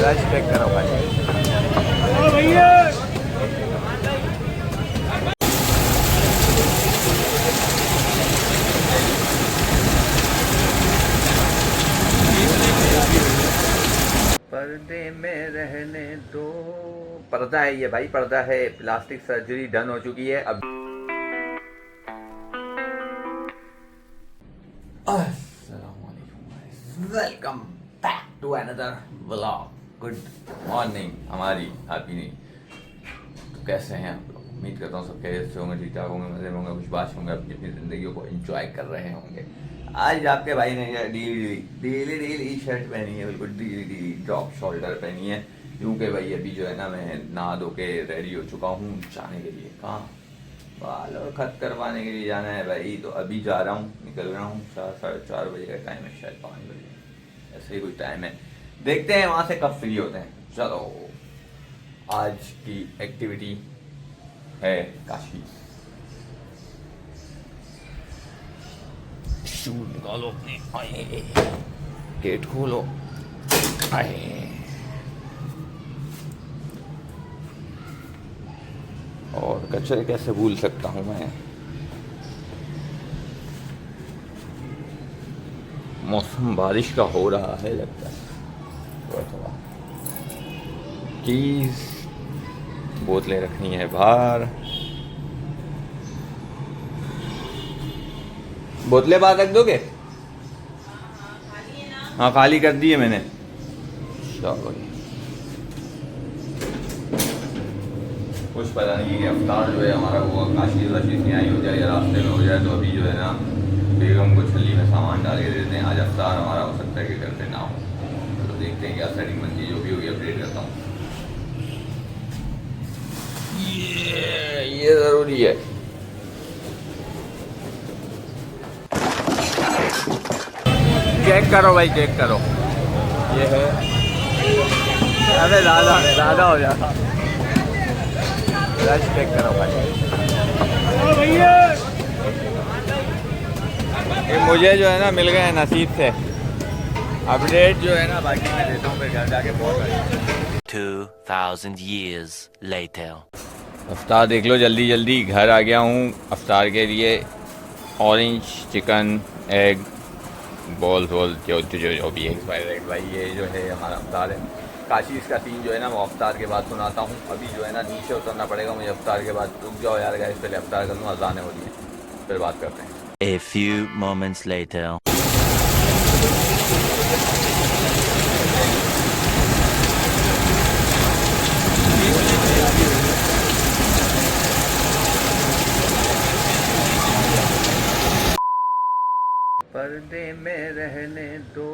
Rush check करो भाई। भैया पर्दे में रहने दो। पर्दा है ये भाई, पर्दा है। प्लास्टिक सर्जरी डन हो चुकी है अब। Welcome back to another vlog. Good morning हमारी, आपकी नहीं। तो कैसे हैं आप लोग? उम्मीद करता हूँ सब कैसे होंगे, ठीक ठाक होंगे, मजे में होंगे, खुशबाश होंगे, अपनी अपनी जिंदगी को एंजॉय कर रहे होंगे। आज आपके भाई ने ढीली शर्ट पहनी है, बिल्कुल ढीली ड्रॉप शोल्डर पहनी है, क्योंकि भाई अभी जो है ना मैं नहा धो के रेडी हो चुका हूँ जाने के लिए। कहाँ? बाल और खत करवाने के लिए जाना है भाई। तो अभी जा रहा हूँ, निकल रहा हूँ। 4 साढ़े 4 बजे का टाइम है, शायद 5 बजे, ऐसे ही कोई टाइम है। देखते हैं वहाँ से कब फ्री होते हैं। चलो, आज की एक्टिविटी है काशी। शूज निकालो अपने, आए गेट खोलो, आए। और कचरे कैसे भूल सकता हूँ मैं। मौसम बारिश का हो रहा है लगता है थोड़ा थोड़ा। कीज बोतलें रखनी है बाहर, बोतलें बाहर रख दोगे? हाँ खाली कर दिए मैंने। चलो, कुछ पता नहीं कि अफ्तार जो है हमारा वो काशी वाशी से आई हो जाए या रास्ते में हो जाए। तो अभी जो है ना बेगम को छल्ली में सामान डाल के देते हैं। आज अफ्तार हमारा हो सकता है कि घर पे ना हो, तो देखते हैं क्या सेटिंग बनती है। जो भी होगी अपडेट करता हूँ। ये ज़रूरी है। चेक करो भाई, चेक करो। ये है, अरे ज़्यादा हो जाता। रश चेक करो भाई। भैया ये मुझे जो है ना मिल गए नसीब से। अपडेट जो है ना बाकी मैं देता हूँ, फिर घर जाके बहुत 2000 years later. अफ्तार देख लो, जल्दी जल्दी घर आ गया हूँ अफ्तार के लिए। ऑरेंज चिकन एग बॉल जो भी है एक्सपायरेड भाई। ये जो है हमारा अफ्तार है। काशी इसका सीन जो है ना वो अफ्तार के बाद सुनाता हूँ। अभी जो है ना नीचे उतरना पड़ेगा मुझे अफ्तार के बाद। रुक जाओ यार गाइस, पहले अफ्तार कर लूँ, अज़ान हो रही है, फिर बात करते हैं। A few moments later. पर्दे में रहने दो।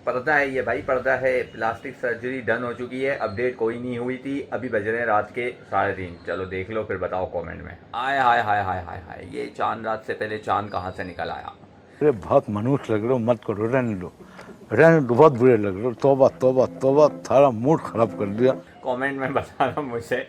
पर्दा है ये भाई, पर्दा है। प्लास्टिक सर्जरी डन हो चुकी है। अपडेट कोई नहीं हुई थी। अभी बज रहे हैं रात के 3:30। चलो देख लो, फिर बताओ कमेंट में। आय हाय हाय हाय हाय हाय, ये चांद रात से पहले चांद कहाँ से निकल आया। अरे बहुत मनुष्य लग रहे हो, मत करो, रहने दो रहने दो, बहुत बुरे लग रहे हो। तौबा तौबा तौबा, थारा मूड खराब कर दिया। कमेंट में बताना मुझसे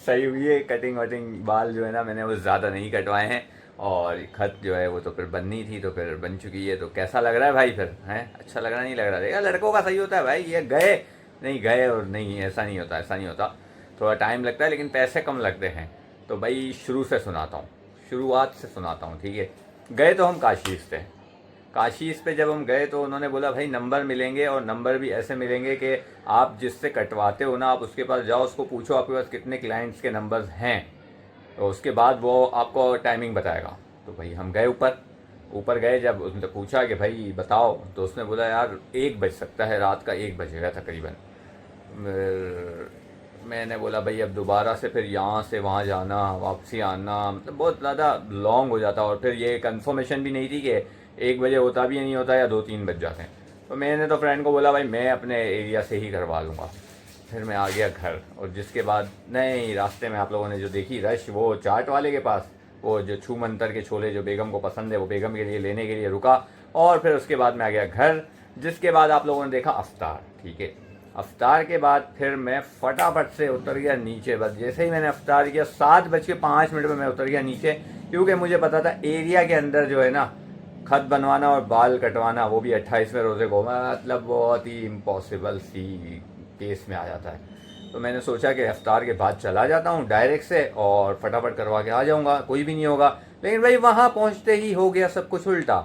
सही हुई है कटिंग वटिंग। बाल जो है ना मैंने वो ज़्यादा नहीं कटवाए हैं, और खत जो है वो तो फिर बननी थी, तो फिर बन चुकी है। तो कैसा लग रहा है भाई? फिर है अच्छा लग रहा नहीं लग रहा? देखा, लड़कों का सही होता है भाई। ये गए नहीं गए और नहीं, ऐसा नहीं होता, ऐसा नहीं होता। थोड़ा टाइम लगता है लेकिन पैसे कम लगते हैं। तो भाई शुरू से सुनाता हूँ, शुरुआत से सुनाता हूँ, ठीक है। गए तो हम काशी से। काशीज़ पे जब हम गए तो उन्होंने बोला भाई नंबर मिलेंगे, और नंबर भी ऐसे मिलेंगे कि आप जिससे कटवाते हो ना, आप उसके पास जाओ, उसको पूछो आपके पास कितने क्लाइंट्स के नंबर्स हैं, तो उसके बाद वो आपको टाइमिंग बताएगा। तो भाई हम गए ऊपर गए। जब उसने पूछा कि भाई बताओ, तो उसने बोला यार 1 बज सकता है, रात का 1 बजेगा तकरीबन। मैंने बोला भाई अब दोबारा से फिर यहाँ से वहाँ जाना, वापसी आना, मतलब बहुत ज़्यादा लॉन्ग हो जाता। और फिर ये कंफर्मेशन भी नहीं थी कि 1 बजे होता भी नहीं होता, या 2-3 बज जाते हैं। तो मैंने तो फ्रेंड को बोला भाई मैं अपने एरिया से ही करवा लूँगा। फिर मैं आ गया घर, और जिसके बाद नहीं, रास्ते में आप लोगों ने जो देखी रश, वो चाट वाले के पास, वो जो छू मंतर के छोले जो बेगम को पसंद है, वो बेगम के लिए लेने के लिए रुका। और फिर उसके बाद मैं आ गया घर, जिसके बाद आप लोगों ने देखा अफ्तार, ठीक है। अफ्तार के बाद फिर मैं फटाफट से उतर गया नीचे। बस जैसे ही मैंने अफ्तार किया 7:05 में मैं उतर गया नीचे, क्योंकि मुझे पता था एरिया के अंदर जो है ना खत बनवाना और बाल कटवाना, वो भी 28वें रोज़े को, मतलब बहुत ही इम्पॉसिबल सी केस में आ जाता है। तो मैंने सोचा कि इफ्तार के बाद चला जाता हूँ डायरेक्ट से और फटाफट करवा के आ जाऊँगा, कोई भी नहीं होगा। लेकिन भाई वहाँ पहुँचते ही हो गया सब कुछ उल्टा,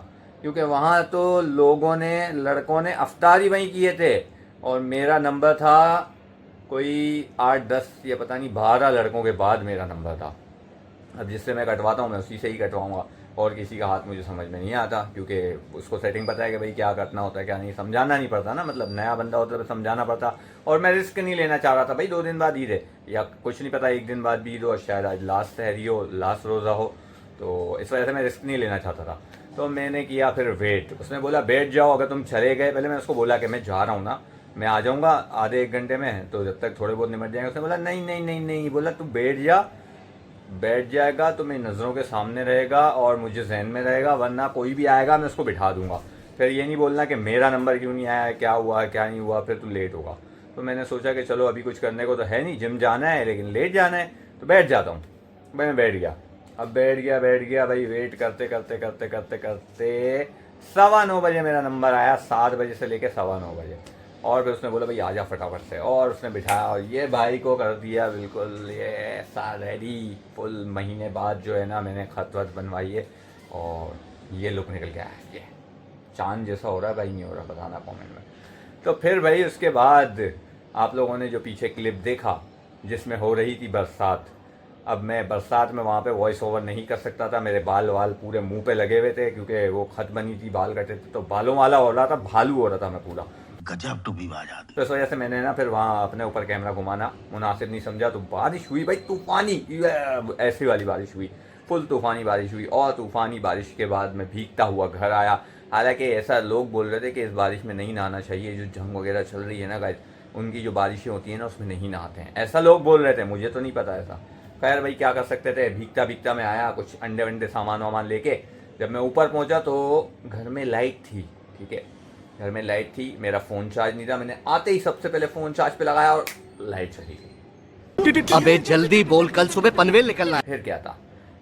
क्योंकि वहाँ तो लड़कों ने इफ्तार ही वहीं किए थे और मेरा नंबर था कोई 8-10 या पता नहीं 12 लड़कों के बाद मेरा नंबर था। अब जिससे मैं कटवाता हूँ मैं उसी से ही कटवाऊँगा, और किसी का हाथ मुझे समझ में नहीं आता, क्योंकि उसको सेटिंग पता है कि भाई क्या करना होता है क्या नहीं, समझाना नहीं पड़ता ना, मतलब नया बंदा होता है तो समझाना पड़ता। और मैं रिस्क नहीं लेना चाह रहा था भाई, 2 दिन बाद ईद है या कुछ नहीं पता, 1 दिन बाद भी ईद हो और शायद आज लास्ट सहरी हो, लास्ट रोज़ा हो, तो इस वजह से मैं रिस्क नहीं लेना चाहता था। तो मैंने किया फिर वेट, उसने बोला बैठ जाओ अगर तुम चले गए। पहले मैंने उसको बोला कि मैं जा रहा हूँ ना, मैं आ जाऊँगा आधे 1 घंटे में, तो जब तक थोड़े बहुत निमट जाएंगे। उसने बोला नहीं नहीं नहीं नहीं, बोला तू बैठ जाएगा तो मेरी नज़रों के सामने रहेगा और मुझे जहन में रहेगा, वरना कोई भी आएगा मैं उसको बिठा दूंगा। फिर ये नहीं बोलना कि मेरा नंबर क्यों नहीं आया, क्या हुआ क्या नहीं हुआ, फिर तू लेट होगा। तो मैंने सोचा कि चलो अभी कुछ करने को तो है नहीं, जिम जाना है लेकिन लेट जाना है, तो बैठ जाता हूँ भाई। मैं बैठ गया, अब बैठ गया भाई। वेट करते करते करते करते करते 9:15 बजे मेरा नंबर आया, 7 बजे से लेके 9:15 बजे। और फिर उसने बोला भाई आ जा फटाफट से, और उसने बिठाया और ये भाई को कर दिया बिल्कुल ये ऐसा रेडी। फुल महीने बाद जो है ना मैंने खत वत बनवाई है और ये लुक निकल गया है, ये चांद जैसा हो रहा है भाई, नहीं हो रहा बताना कमेंट में। तो फिर भाई उसके बाद आप लोगों ने जो पीछे क्लिप देखा जिसमें हो रही थी बरसात, अब मैं बरसात में वहाँ पे वॉइस ओवर नहीं कर सकता था, मेरे बाल वाल पूरे मुंह पे लगे हुए थे क्योंकि वो खत बनी थी, बाल कटे थे, तो बालों वाला हो रहा था, भालू हो रहा था मैं पूरा। गजब टू भी बात। तो इस वजह से मैंने ना फिर वहाँ अपने ऊपर कैमरा घुमाना मुनासिब नहीं समझा। तो बारिश हुई भाई, तूफानी ऐसी वाली बारिश हुई, फुल तूफानी बारिश हुई। और तूफानी बारिश के बाद मैं भीगता हुआ घर आया। हालांकि ऐसा लोग बोल रहे थे कि इस बारिश में नहीं नहाना चाहिए, जो जंग वगैरह चल रही है ना गाइस, उनकी जो बारिशें होती हैं ना उसमें नहीं नहाते हैं, ऐसा लोग बोल रहे थे, मुझे तो नहीं पता ऐसा। खैर भाई क्या कर सकते थे, भीगता भीगता मैं आया कुछ अंडे वंडे सामान वामान लेके। जब मैं ऊपर पहुंचा तो घर में लाइट थी, ठीक है घर में लाइट थी, मेरा फ़ोन चार्ज नहीं था। मैंने आते ही सबसे पहले फ़ोन चार्ज पे लगाया और लाइट चली गई। अबे जल्दी बोल, कल सुबह पनवेल निकलना है। फिर क्या था,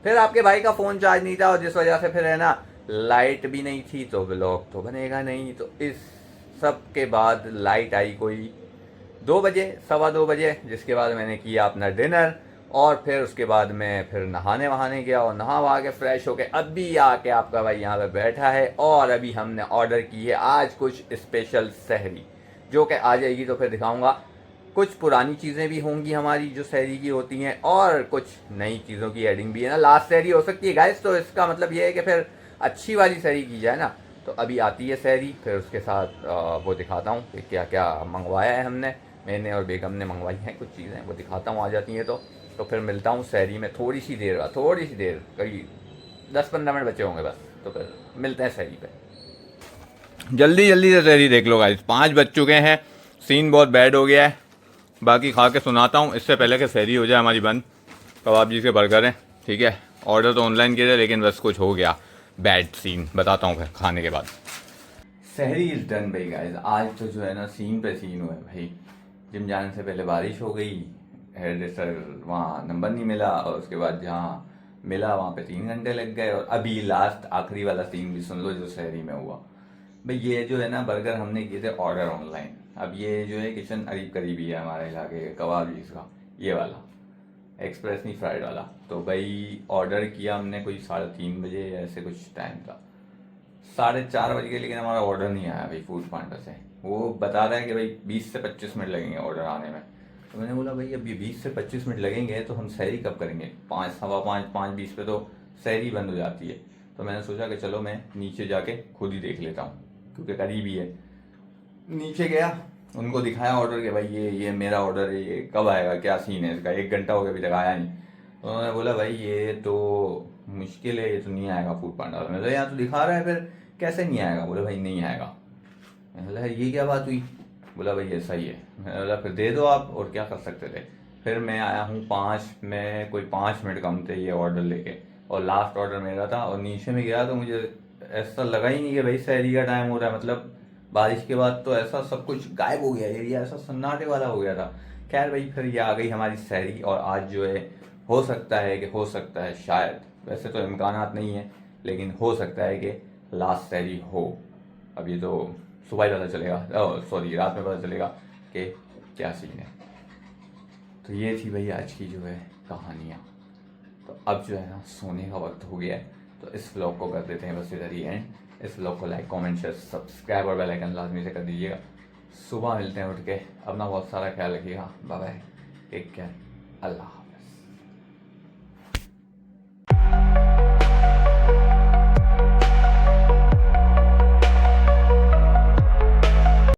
फिर आपके भाई का फ़ोन चार्ज नहीं था और जिस वजह से फिर है ना लाइट भी नहीं थी तो व्लॉग तो बनेगा नहीं। तो इस सब के बाद लाइट आई कोई 2 बजे 2:15 बजे, जिसके बाद मैंने किया अपना डिनर और फिर उसके बाद मैं फिर नहाने वहाने गया और नहा वहा के फ्रेश होके अभी आके आपका भाई यहाँ पे बैठा है। और अभी हमने ऑर्डर की है आज कुछ स्पेशल सहरी, जो कि आ जाएगी तो फिर दिखाऊंगा। कुछ पुरानी चीज़ें भी होंगी हमारी जो सहरी की होती हैं और कुछ नई चीज़ों की एडिंग भी है ना, लास्ट सहरी हो सकती है गाइस, तो इसका मतलब ये है कि फिर अच्छी वाली सहरी की जाए ना। तो अभी आती है सहरी, फिर उसके साथ वो दिखाता हूँ कि क्या क्या मंगवाया है हमने, मैंने और बेगम ने मंगवाई हैं कुछ चीज़ें, वो दिखाता हूँ आ जाती हैं तो फिर मिलता हूँ सहरी में थोड़ी सी देर, करीब 10-15 मिनट बचे होंगे बस, तो फिर मिलते हैं सहरी पे। जल्दी से सहरी देख लो गाइस, 5 बज चुके हैं, सीन बहुत बैड हो गया है। बाकी खा के सुनाता हूँ इससे पहले कि सहरी हो जाए हमारी बंद। कबाब जी के बर्गर हैं, ठीक है, ऑर्डर तो ऑनलाइन किए थे लेकिन बस कुछ हो गया बैड सीन, बताता हूँ फिर खाने के बाद। सहरी इज़ डन भाई गाइस, आज तो जो है ना सीन पे सीन हुआ है भाई। जिम जाने से पहले बारिश हो गई, हेयर ड्रेसर वहाँ नंबर नहीं मिला और उसके बाद जहाँ मिला वहाँ पे 3 घंटे लग गए। और अभी लास्ट आखिरी वाला सीन भी सुन लो जो सहरी में हुआ भाई। ये जो है ना बर्गर हमने किए थे ऑर्डर ऑनलाइन, अब ये जो है किचन करीब ही है हमारे इलाके के कबाब जी का, ये वाला एक्सप्रेस नहीं फ्राइड वाला। तो भाई ऑर्डर किया हमने कोई 3:30 बजे ऐसे कुछ टाइम था, 4:30 बज गए, लेकिन हमारा ऑर्डर नहीं आया भाई फूड पांडा से। वो बता रहा है कि भाई 20 से 25 मिनट लगेंगे ऑर्डर आने में। तो मैंने बोला भाई अब ये 20 से 25 मिनट लगेंगे तो हम सहरी कब करेंगे, 5, 5:15, 5:20 पे तो सहरी बंद हो जाती है। तो मैंने सोचा कि चलो मैं नीचे जाके खुद ही देख लेता हूँ क्योंकि करीब ही है। नीचे गया, उनको दिखाया ऑर्डर के भाई ये मेरा ऑर्डर है, ये कब आएगा, क्या सीन है इसका, 1 घंटा हो गया अभी तक आया नहीं। तो उन्होंने बोला भाई ये तो मुश्किल है, ये तो नहीं आएगा फूड पांडा। मैंने बोला यहाँ तो दिखा रहा है, फिर कैसे नहीं आएगा? बोले भाई नहीं आएगा। मैंने बोला ये क्या बात हुई? बोला भाई ऐसा ही है। मैंने बोला फिर दे दो आप, और क्या कर सकते थे। फिर मैं आया हूँ 5 में, कोई 5 मिनट कम थे ये ऑर्डर लेके, और लास्ट ऑर्डर मेरा था। और नीचे में गया तो मुझे ऐसा लगा ही नहीं कि भाई सहरी का टाइम हो रहा है, मतलब बारिश के बाद तो ऐसा सब कुछ गायब हो गया, एरिया ऐसा सन्नाटे वाला हो गया था। खैर भाई फिर ये आ गई हमारी सहरी, और आज जो है हो सकता है शायद, वैसे तो इम्कानात नहीं है लेकिन हो सकता है कि लास्ट सहरी हो। अब ये तो सुबह ही पता चलेगा, सॉरी रात में पता चलेगा कि क्या सीन है। तो ये थी भाई आज की जो है कहानियाँ। तो अब जो है ना सोने का वक्त हो गया है, तो इस व्लॉग को कर देते हैं बस इधर ही एंड। इस व्लॉग को लाइक कमेंट शेयर सब्सक्राइब और बेल आइकन लाजमी से कर दीजिएगा। सुबह मिलते हैं उठ के, अपना बहुत सारा ख्याल रखिएगा। बाय बाय, टेक केयर, अल्लाह।